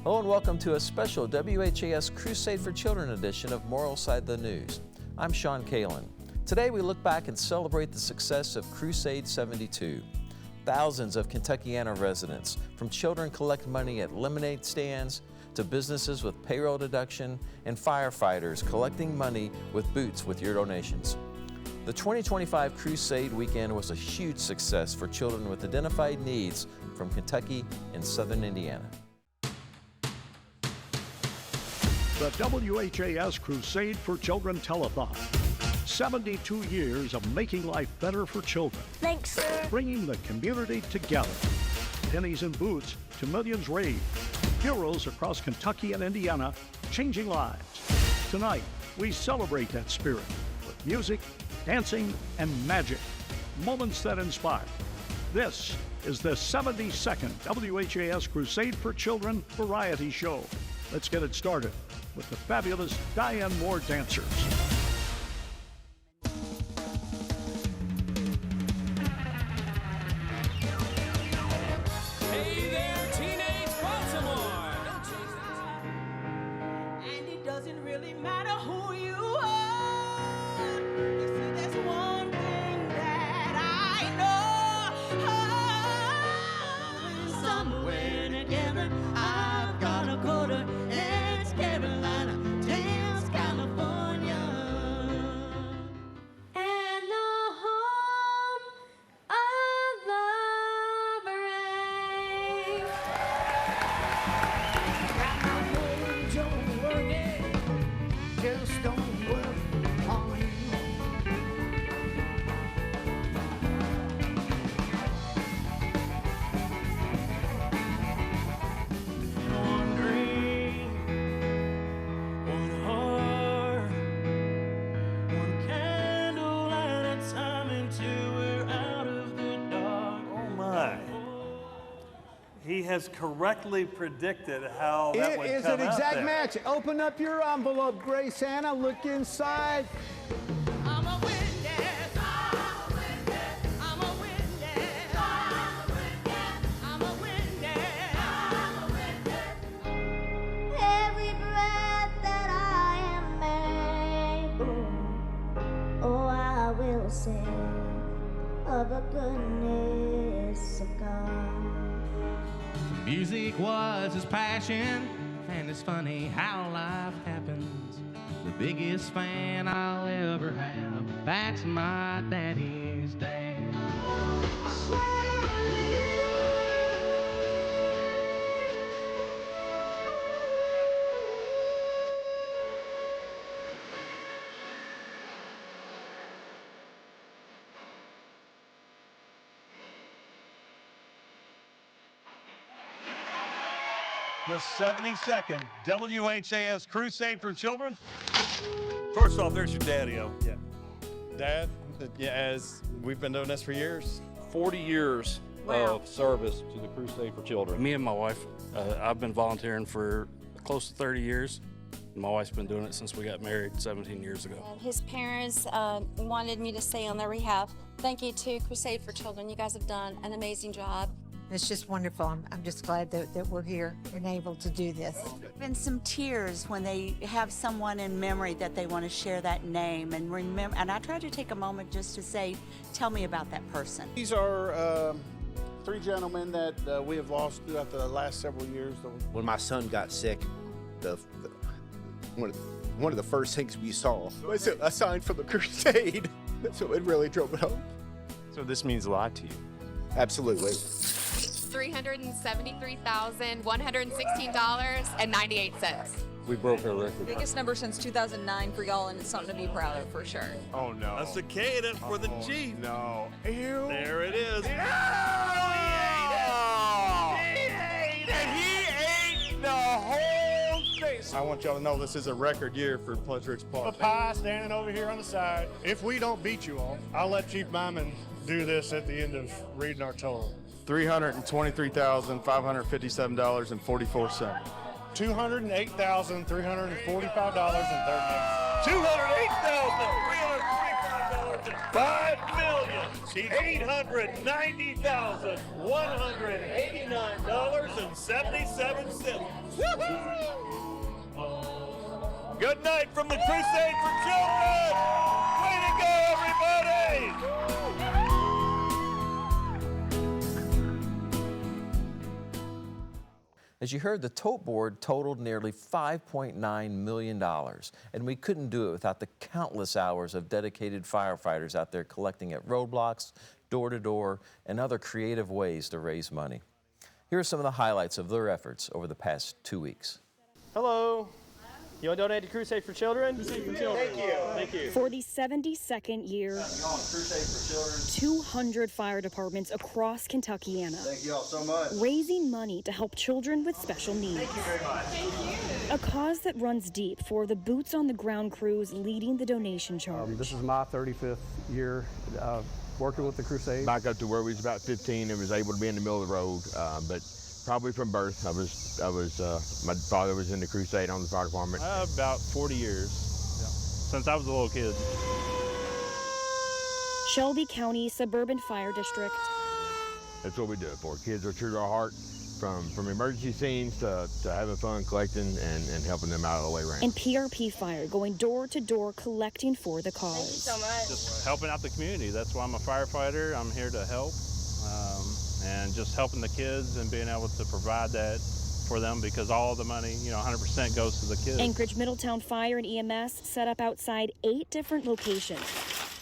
Hello and welcome to a special WHAS Crusade for Children edition of Moral Side the News. I'm Shawn Kaelin. Today we look back and celebrate the success of Crusade 72. Thousands of Kentuckiana residents, from children collect money at lemonade stands to businesses with payroll deduction and firefighters collecting money with boots with your donations. The 2025 Crusade weekend was a huge success for children with identified needs from Kentucky and southern Indiana. The WHAS Crusade for Children Telethon. 72 years of making life better for children. Thanks, sir. Bringing the community together. Pennies and boots to millions raised. Heroes across Kentucky and Indiana changing lives. Tonight, we celebrate that spirit with music, dancing, and magic. Moments that inspire. This is the 72nd WHAS Crusade for Children variety show. Let's get it started with the fabulous Diane Moore dancers. Hey there, teenage Baltimore! And it doesn't really matter who you are. You see, there's one thing that I know. Somewhere together, I've got a quarter. It's Carolina, Thames, California. And the home of the brave. Got my mojo working, just don't work on you. One dream, one heart, one candle at a time until we're out of the dark. Oh my. He has correctly predicted how that It would is come an exact out there. match. Open up your envelope, Gray Santa. Look inside. I'm a witness. I'm a witness. I'm a witness. I'm a witness. I'm a witness. Every breath that I am able, oh, I will sing of the goodness of God. Music was his passion, and it's funny how life happens. The biggest fan I'll ever have, that's my daddy's dad. The 72nd WHAS Crusade for Children. First off, there's your daddy-o. Yeah. Dad, as we've been doing this for years. 40 years of service to the Crusade for Children. Me and my wife, I've been volunteering for close to 30 years. My wife's been doing it since we got married 17 years ago. And his parents wanted me to say on their behalf, thank you to Crusade for Children. You guys have done an amazing job. It's just wonderful. I'm just glad that we're here and able to do this. Been some tears when they have someone in memory that they want to share that name and remember. And I try to take a moment just to say, tell me about that person. These are three gentlemen that we have lost throughout the last several years. When my son got sick, one of the first things we saw was a sign from the Crusade. So it really drove it home. So this means a lot to you. Absolutely. $373,116.98. We broke our record. Biggest number since 2009 for y'all, and it's something to be proud of for sure. Oh no. A cicada for the chief. No. Ew. There it is. He ate the whole thing. I want y'all to know this is a record year for Pleasure Ridge Park. A pie standing over here on the side. If we don't beat you all, I'll let Chief Myman do this at the end of reading our total. $323,557.44. $208,345.38. $208,345.38. $5,890,189.77. Good night from the Crusade for Children. Way to go, everybody! As you heard, the tote board totaled nearly $5.9 million, and we couldn't do it without the countless hours of dedicated firefighters out there collecting at roadblocks, door to door, and other creative ways to raise money. Here are some of the highlights of their efforts over the past 2 weeks. Hello. You want to donate to Crusade for Children? Crusade for Children. Thank you. Thank you. For the 72nd year, 200 fire departments across Kentuckiana. Thank you all so much. Raising money to help children with special needs. Thank you very much. Thank you. A cause that runs deep for the boots on the ground crews leading the donation charge. This is my 35th year working with the Crusade. Back up to where we was about 15 and was able to be in the middle of the road, but probably from birth. My father was in the Crusade on the fire department. About 40 years, since I was a little kid. Shelby County Suburban Fire District. That's what we do it for. Kids are true to our heart, from emergency scenes to having fun collecting and helping them out all the way around. And PRP Fire going door to door collecting for the cause. Thank you so much. Just helping out the community. That's why I'm a firefighter. I'm here to help. And just helping the kids and being able to provide that for them, because all the money, 100% goes to the kids. Anchorage Middletown Fire and EMS set up outside 8 different locations.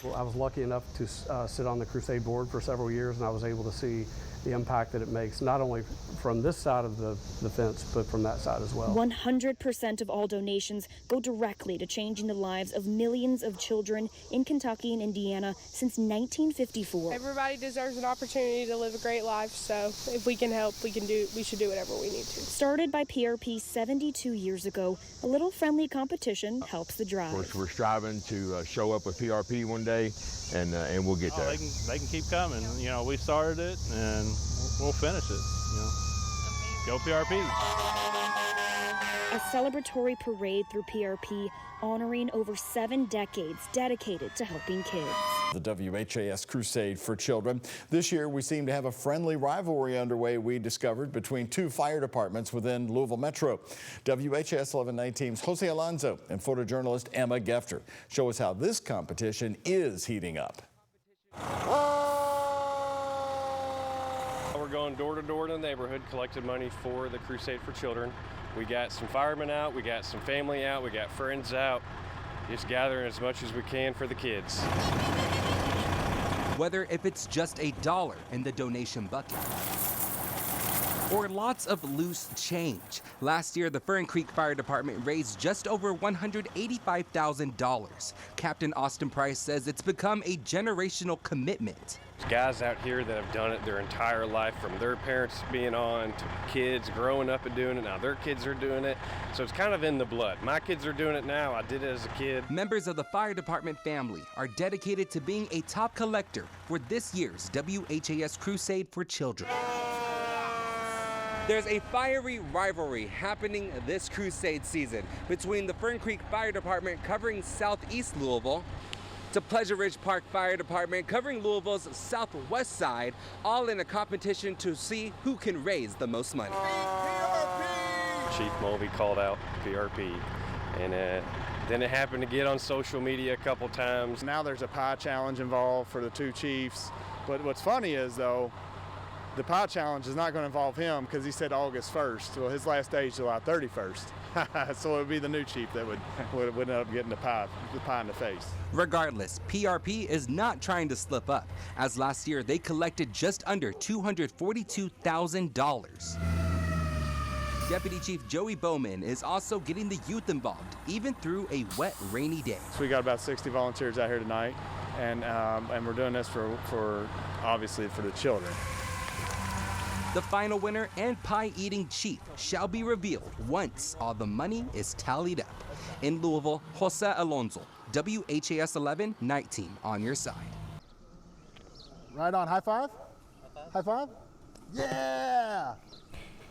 Well, I was lucky enough to sit on the Crusade board for several years, and I was able to see the impact that it makes, not only from this side of the fence, but from that side as well. 100% of all donations go directly to changing the lives of millions of children in Kentucky and Indiana since 1954. Everybody deserves an opportunity to live a great life, so if we can help, we should do whatever we need to. Started by PRP 72 years ago, a little friendly competition helps the drive. Of course, we're striving to show up with PRP one day, and we'll get there. They can keep coming. We started it, and we'll finish it. Go PRP. A celebratory parade through PRP honoring over 7 decades dedicated to helping kids. The WHAS Crusade for Children. This year, we seem to have a friendly rivalry underway, we discovered, between 2 fire departments within Louisville Metro. WHAS 1119's Jose Alonso and photojournalist Emma Gefter show us how this competition is heating up. We're going door to door in the neighborhood collecting money for the Crusade for Children. We got some firemen out, we got some family out, we got friends out, just gathering as much as we can for the kids. Whether if it's just $1 in the donation bucket or lots of loose change. Last year, the Fern Creek Fire Department raised just over $185,000. Captain Austin Price says it's become a generational commitment. There's guys out here that have done it their entire life, from their parents being on to kids growing up and doing it. Now their kids are doing it, so it's kind of in the blood. My kids are doing it now. I did it as a kid. Members of the fire department family are dedicated to being a top collector for this year's WHAS Crusade for Children. There's a fiery rivalry happening this Crusade season between the Fern Creek Fire Department covering southeast Louisville to Pleasure Ridge Park Fire Department covering Louisville's southwest side, all in a competition to see who can raise the most money. Chief Mulvey called out PRP, and then it happened to get on social media a couple times. Now there's a pie challenge involved for the 2 chiefs, but what's funny is, though, the pie challenge is not going to involve him because he said August 1st. Well, his last day is July 31st. So it would be the new chief that would end up getting the pie in the face. Regardless, PRP is not trying to slip up, as last year they collected just under $242,000. Deputy Chief Joey Bowman is also getting the youth involved, even through a wet, rainy day. So we got about 60 volunteers out here tonight, and we're doing this for obviously for the children. The final winner and pie-eating chief shall be revealed once all the money is tallied up. In Louisville, Jose Alonso, WHAS 1119 on your side. Right on. High five? High five? Yeah!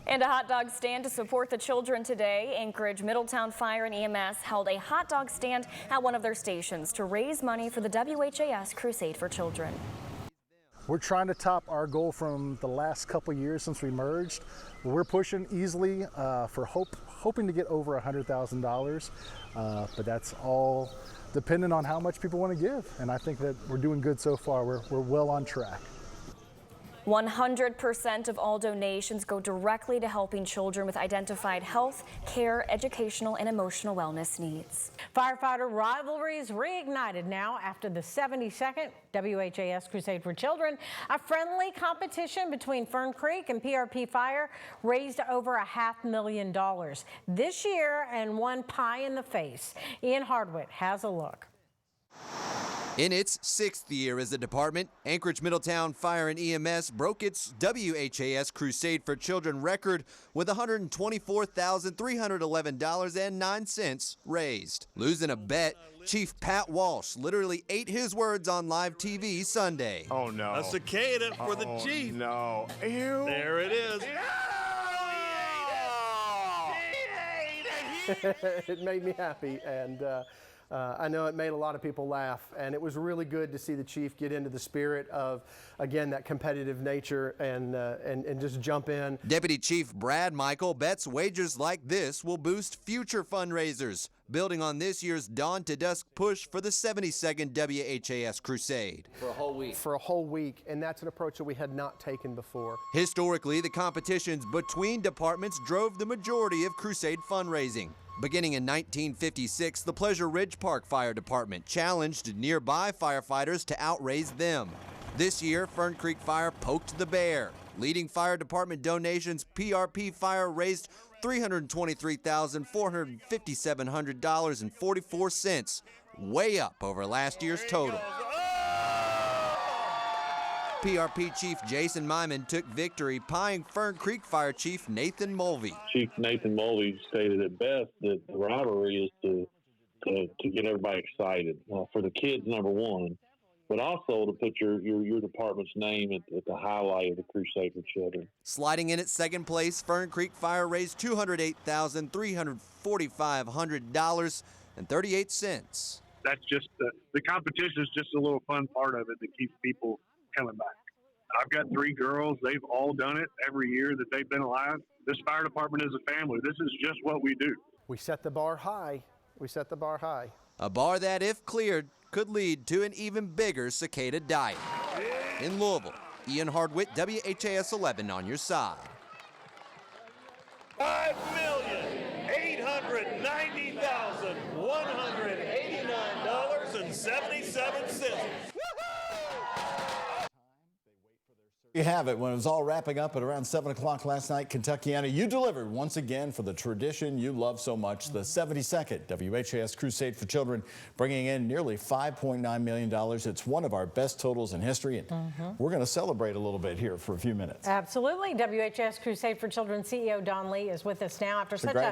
And a hot dog stand to support the children today. Anchorage Middletown Fire and EMS held a hot dog stand at one of their stations to raise money for the WHAS Crusade for Children. We're trying to top our goal from the last couple years since we merged. We're pushing easily for hoping to get over $100,000, but that's all dependent on how much people want to give. And I think that we're doing good so far. We're well on track. 100% of all donations go directly to helping children with identified health, care, educational, and emotional wellness needs. Firefighter rivalries reignited now after the 72nd WHAS Crusade for Children. A friendly competition between Fern Creek and PRP Fire raised over $500,000 this year and won pie in the face. Ian Hardwick has a look. In its 6th year as a department, Anchorage Middletown Fire and EMS broke its WHAS Crusade for Children record with $124,311.09 raised. Losing a bet, Chief Pat Walsh literally ate his words on live TV Sunday. Oh no. A cicada for the chief. No. Ew. There it is. It made me happy, and I know it made a lot of people laugh, and it was really good to see the chief get into the spirit of, again, that competitive nature and just jump in. Deputy Chief Brad Michael bets wagers like this will boost future fundraisers, building on this year's dawn to dusk push for the 72nd WHAS Crusade. For a whole week. For a whole week, and that's an approach that we had not taken before. Historically, the competitions between departments drove the majority of Crusade fundraising. Beginning in 1956, the Pleasure Ridge Park Fire Department challenged nearby firefighters to outraise them. This year, Fern Creek Fire poked the bear. Leading fire department donations, PRP Fire raised $323,457.44, way up over last year's total. PRP Chief Jason Myman took victory, pieing Fern Creek Fire Chief Nathan Mulvey. Chief Nathan Mulvey stated it best that the rivalry is to get everybody excited for the kids, number one, but also to put your department's name at the highlight of the Crusade for Children. Sliding in at second place, Fern Creek Fire raised $208,345.38. That's just the competition is just a little fun part of it that keeps people coming back. I've got 3 girls. They've all done it every year that they've been alive. This fire department is a family. This is just what we do. We set the bar high. We set the bar high. A bar that, if cleared, could lead to an even bigger cicada diet. In Louisville, Ian Hardwick, WHAS 11 on your side. $5,080,189.77. You have it. When it was all wrapping up at around 7 o'clock last night, Kentuckiana, you delivered once again for the tradition you love so much, the 72nd WHAS Crusade for Children, bringing in nearly $5.9 million. It's one of our best totals in history, and we're going to celebrate a little bit here for a few minutes. Absolutely. WHAS Crusade for Children CEO Don Lee is with us now after such a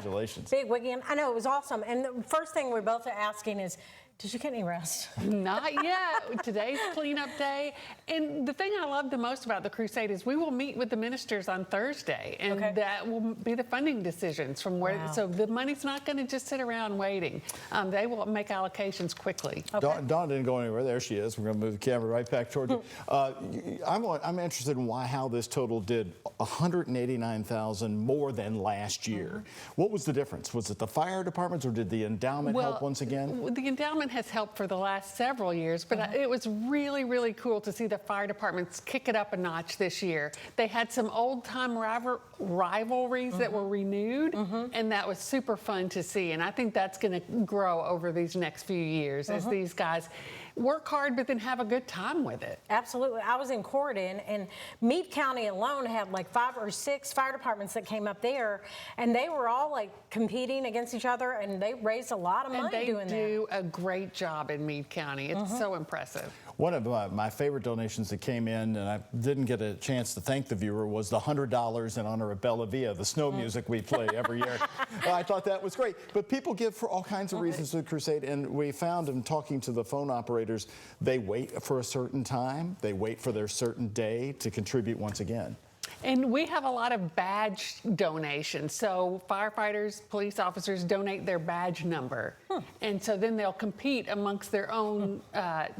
big weekend. I know, it was awesome. And the first thing we're both asking is, did you get any rest? Not yet. Today's cleanup day. And the thing I love the most about the Crusade is we will meet with the ministers on Thursday, and that will be the funding decisions from where. So the money's not going to just sit around waiting. They will make allocations quickly. Dawn didn't go anywhere. There she is. We're going to move the camera right back toward you. I'm interested in how this total did $189,000 more than last year. What was the difference? Was it the fire departments, or did the endowment help once again? The endowment has helped for the last several years, but it was really, really cool to see the fire departments kick it up a notch this year. They had some old-time rivalries that were renewed, and that was super fun to see. And I think that's going to grow over these next few years as these guys work hard, but then have a good time with it. Absolutely. I was in Corydon, and Meade County alone had like 5 or 6 fire departments that came up there, and they were all like competing against each other, and they raised a lot of money doing that. They do a great job in Meade County. It's so impressive. One of my favorite donations that came in, and I didn't get a chance to thank the viewer, was the $100 in honor of Bella Via, the snow music we play every year. I thought that was great. But people give for all kinds of reasons to the Crusade, and we found in talking to the phone operators, they wait for a certain time, they wait for their certain day to contribute once again. And we have a lot of badge donations. So firefighters, police officers donate their badge number. And so then they'll compete amongst their own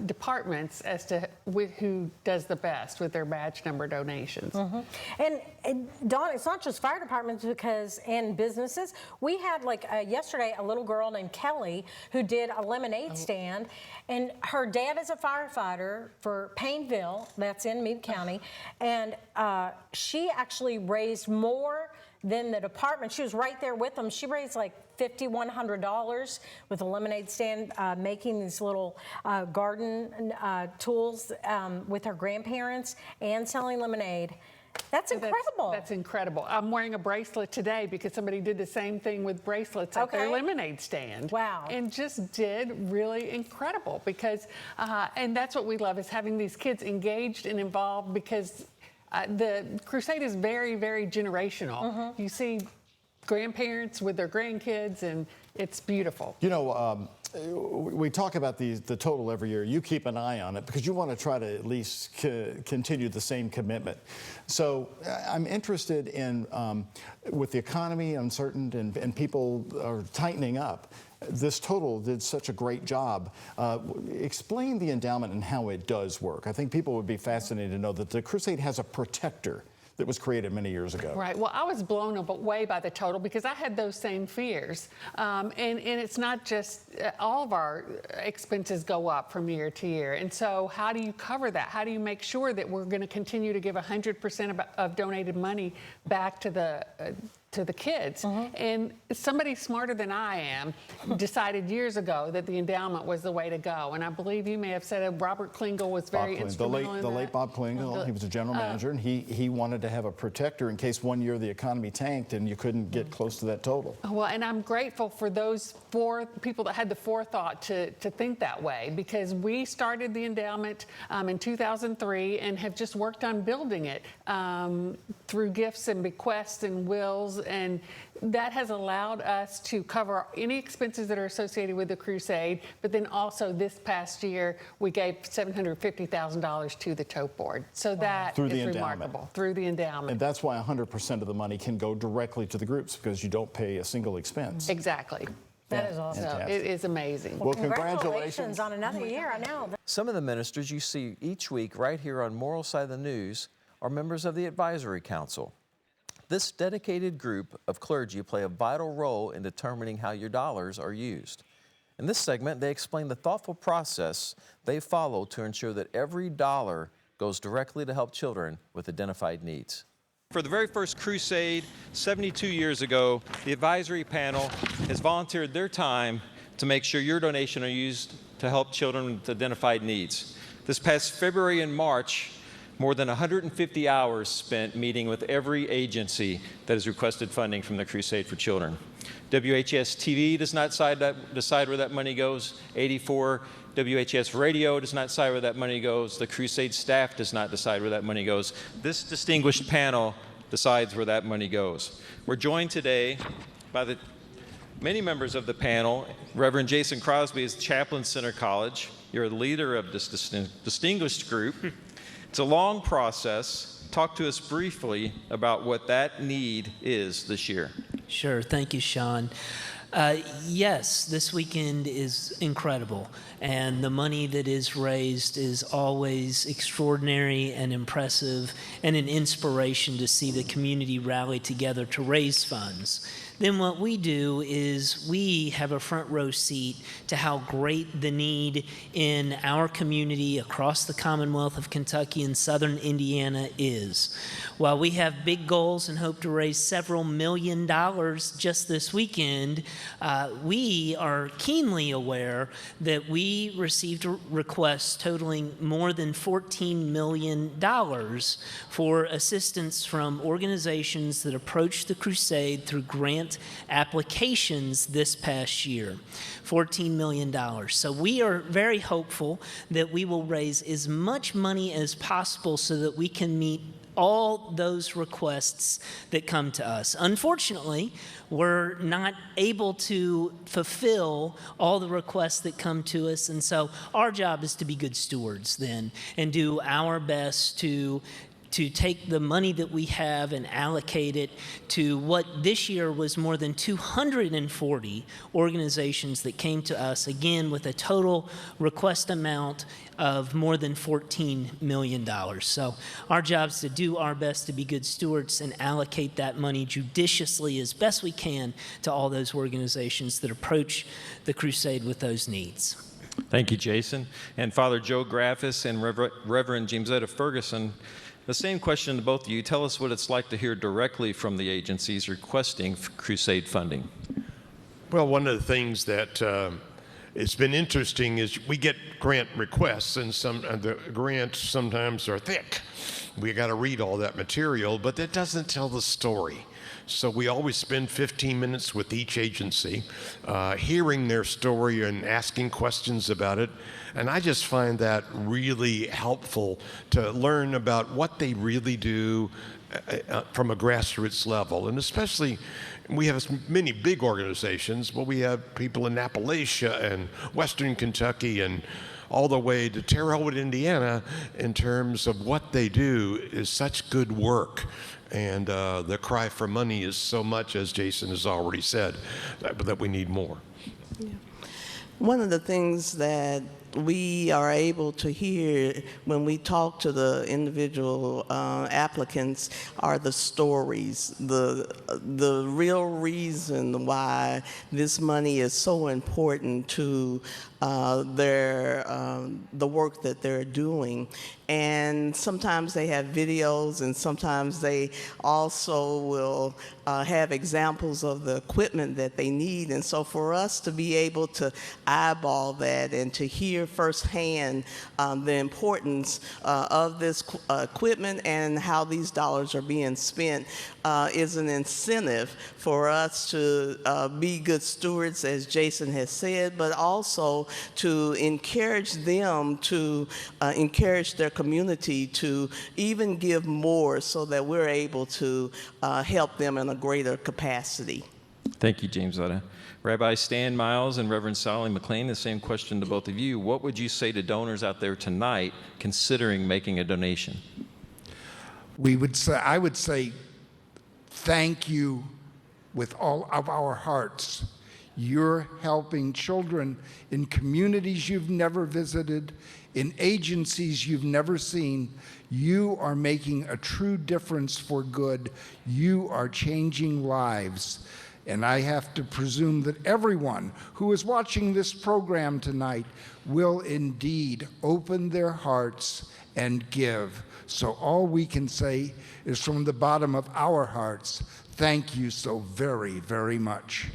departments as to who does the best with their badge number donations. And Dawn, it's not just fire departments and businesses. We had yesterday a little girl named Kelly who did a lemonade stand, and her dad is a firefighter for Painville, that's in Meade County, and she actually raised more than the department. She was right there with them. She raised like $5,100 with a lemonade stand, making these little garden tools with her grandparents and selling lemonade. That's incredible. That's incredible. I'm wearing a bracelet today because somebody did the same thing with bracelets at their lemonade stand. Wow. And just did really incredible because, and that's what we love, is having these kids engaged and involved, because the Crusade is very, very generational. You see grandparents with their grandkids, and it's beautiful. You know, we talk about the total every year. You keep an eye on it because you want to try to at least continue the same commitment. So I'm interested in, with the economy uncertain and people are tightening up, this total did such a great job. Explain the endowment and how it does work. I think people would be fascinated to know that the Crusade has a protector that was created many years ago. Right. Well, I was blown away by the total because I had those same fears. And it's not just all of our expenses go up from year to year. And so how do you cover that? How do you make sure that we're going to continue to give 100% of donated money back to the kids? And somebody smarter than I am decided years ago that the endowment was the way to go. And I believe you may have said Robert Klingel was very instrumental in the late Bob Klingel, he was a general manager, and he wanted to have a protector in case one year the economy tanked and you couldn't get close to that total. Well, and I'm grateful for those 4 people that had the forethought to think that way, because we started the endowment in 2003 and have just worked on building it through gifts and bequests and wills, and that has allowed us to cover any expenses that are associated with the Crusade. But then also this past year, we gave $750,000 to the tote board. So that is remarkable. Through the endowment. And that's why 100% of the money can go directly to the groups, because you don't pay a single expense. Exactly. That is awesome. So it is amazing. Well, congratulations on another year, I know. Some of the ministers you see each week right here on Moral Side of the News are members of the Advisory Council. This dedicated group of clergy play a vital role in determining how your dollars are used. In this segment, they explain the thoughtful process they follow to ensure that every dollar goes directly to help children with identified needs. For the very first Crusade, 72 years ago, the advisory panel has volunteered their time to make sure your donation are used to help children with identified needs. This past February and March, more than 150 hours spent meeting with every agency that has requested funding from the Crusade for Children. WHAS TV does not decide where that money goes. 84 WHAS Radio does not decide where that money goes. The Crusade staff does not decide where that money goes. This distinguished panel decides where that money goes. We're joined today by the many members of the panel. Reverend Jason Crosby is chaplain, Center College. You're the leader of this distinguished group. It's a long process. Talk to us briefly about what that need is this year. Sure. Thank you, Shawn. Yes, this weekend is incredible, and the money that is raised is always extraordinary and impressive, and an inspiration to see the community rally together to raise funds. Then what we do is we have a front row seat to how great the need in our community across the Commonwealth of Kentucky and southern Indiana is. While we have big goals and hope to raise several $1 million just this weekend, we are keenly aware that we received requests totaling more than $14 million for assistance from organizations that approached the Crusade through grant applications this past year. $14 million. So we are very hopeful that we will raise as much money as possible so that we can meet all those requests that come to us. Unfortunately, we're not able to fulfill all the requests that come to us, and so our job is to be good stewards then and do our best to to take the money that we have and allocate it to what this year was more than 240 organizations that came to us, again, with a total request amount of more than $14 million. So our job is to do our best to be good stewards and allocate that money judiciously as best we can to all those organizations that approach the crusade with those needs. Thank you, Jason. And Father Joe Graffis and Reverend Jamesetta Ferguson, the same question to both of you. Tell us what it's like to hear directly from the agencies requesting crusade funding. Well, one of the things that it's been interesting is we get grant requests, and the grants sometimes are thick. We got to read all that material, but that doesn't tell the story. So we always spend 15 minutes with each agency, hearing their story and asking questions about it. And I just find that really helpful to learn about what they really do from a grassroots level. And especially, we have many big organizations, but we have people in Appalachia and Western Kentucky and all the way to Terre Haute, Indiana, in terms of what they do is such good work. And the cry for money is so much, as Jason has already said, that we need more. Yeah. One of the things that we are able to hear when we talk to the individual applicants are the stories, the real reason why this money is so important to the work that they're doing. And sometimes they have videos, and sometimes they also will have examples of the equipment that they need. And so for us to be able to eyeball that and to hear firsthand the importance of this equipment and how these dollars are being spent is an incentive for us to be good stewards, as Jason has said, but also to encourage them to encourage their community to even give more so that we're able to help them in a greater capacity. Thank you, Jamesetta. Rabbi Stan Miles and Reverend Sally McLean, the same question to both of you. What would you say to donors out there tonight considering making a donation? I would say thank you with all of our hearts. You're helping children in communities you've never visited, in agencies you've never seen. You are making a true difference for good. You are changing lives. And I have to presume that everyone who is watching this program tonight will indeed open their hearts and give. So all we can say is from the bottom of our hearts, thank you so very, very much.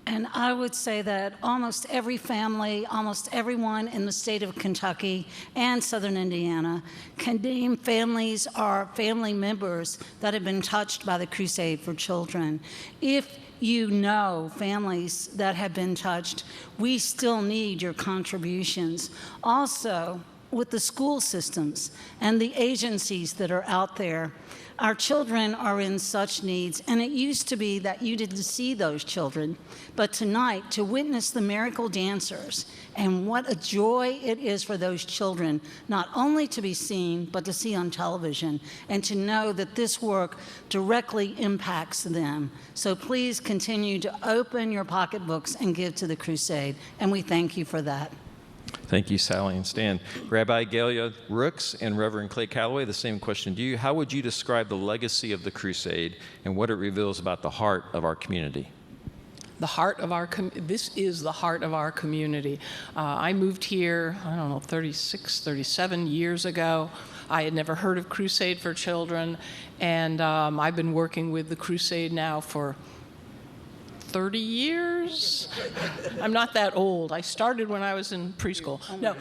And I would say that almost every family, almost everyone in the state of Kentucky and southern Indiana can name families or family members that have been touched by the Crusade for Children. If you know families that have been touched, we still need your contributions. Also, with the school systems and the agencies that are out there, our children are in such needs, and it used to be that you didn't see those children, but tonight, to witness the miracle dancers and what a joy it is for those children, not only to be seen, but to see on television and to know that this work directly impacts them. So please continue to open your pocketbooks and give to the Crusade, and we thank you for that. Thank you, Sally and Stan. Rabbi Galia Rooks and Reverend Clay Calloway, the same question to you. How would you describe the legacy of the Crusade and what it reveals about the heart of our community? The heart of our this is the heart of our community. I moved here, 37 years ago. I had never heard of Crusade for Children, and I've been working with the Crusade now for 30 years? I'm not that old. I started when I was in preschool. No.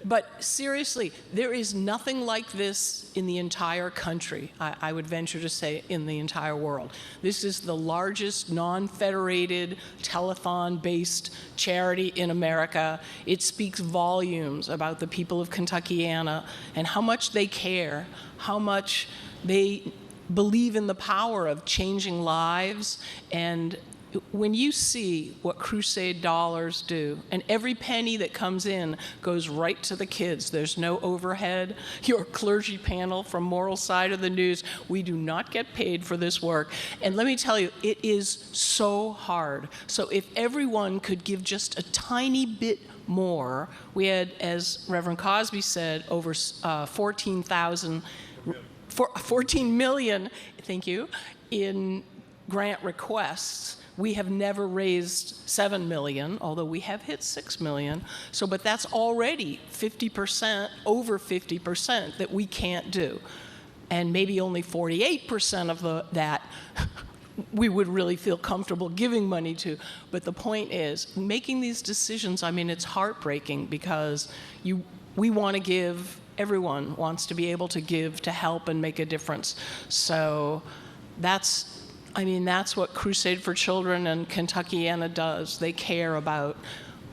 But seriously, there is nothing like this in the entire country. I would venture to say in the entire world. This is the largest non-federated telethon-based charity in America. It speaks volumes about the people of Kentuckiana and how much they care, how much they believe in the power of changing lives, and when you see what Crusade dollars do, and every penny that comes in goes right to the kids, there's no overhead. Your clergy panel from Moral Side of the News, we do not get paid for this work. And let me tell you, it is so hard. So if everyone could give just a tiny bit more, we had, as Reverend Cosby said, over 14 million, thank you, in grant requests. We have never raised 7 million, although we have hit 6 million. So, but that's already 50%, over 50% that we can't do. And maybe only 48% of that we would really feel comfortable giving money to. But the point is, making these decisions, I mean, it's heartbreaking because we want to give, everyone wants to be able to give to help and make a difference. So that's what Crusade for Children and Kentuckiana does. They care about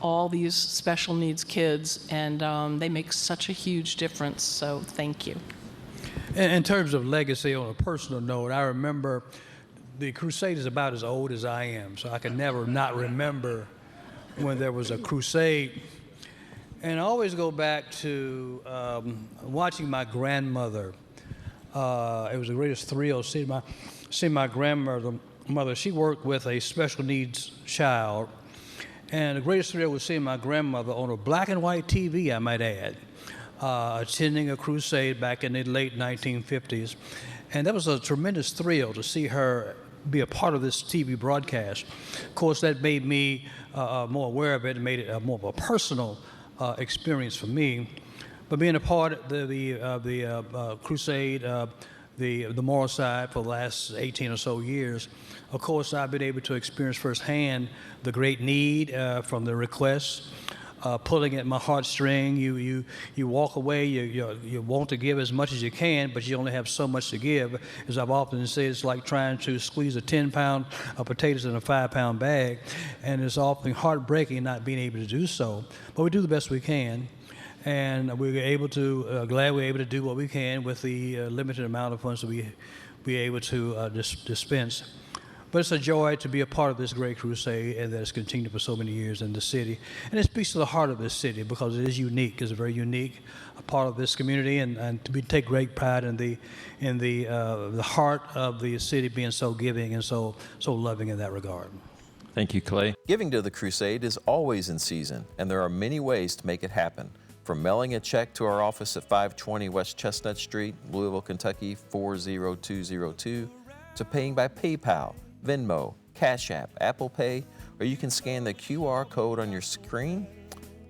all these special needs kids, and they make such a huge difference. So thank you. In terms of legacy, on a personal note, I remember the Crusade is about as old as I am, so I can never not remember when there was a crusade. And I always go back to watching my grandmother. It was the greatest thrill to see my grandmother. She worked with a special needs child, and the greatest thrill was seeing my grandmother on a black and white TV, I might add, attending a crusade back in the late 1950s. And that was a tremendous thrill to see her be a part of this TV broadcast. Of course, that made me more aware of it and made it more of a personal experience for me. But being a part of the Crusade, the moral side for the last 18 or so years, of course, I've been able to experience firsthand the great need from the requests, pulling at my heartstring. You walk away, you want to give as much as you can, but you only have so much to give. As I've often said, it's like trying to squeeze a 10-pound of potatoes in a 5-pound bag, and it's often heartbreaking not being able to do so. But we do the best we can, and we're able to, glad we're able to do what we can with the limited amount of funds that we're able to dispense. But it's a joy to be a part of this great crusade, and that has continued for so many years in the city. And it speaks to the heart of this city because it is unique. It's a very unique part of this community, and we take great pride in the heart of the city being so giving and so loving in that regard. Thank you, Clay. Giving to the Crusade is always in season, and there are many ways to make it happen. From mailing a check to our office at 520 West Chestnut Street, Louisville, Kentucky 40202, to paying by PayPal, Venmo, Cash App, Apple Pay, or you can scan the QR code on your screen.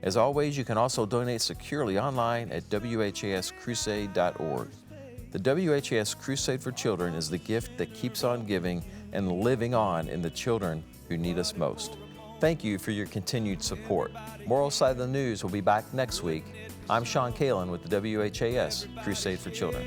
As always, you can also donate securely online at WHAScrusade.org. The WHAS Crusade for Children is the gift that keeps on giving and living on in the children who need us most. Thank you for your continued support. Moral Side of the News will be back next week. I'm Shawn Kaelin with the WHAS Crusade for Children.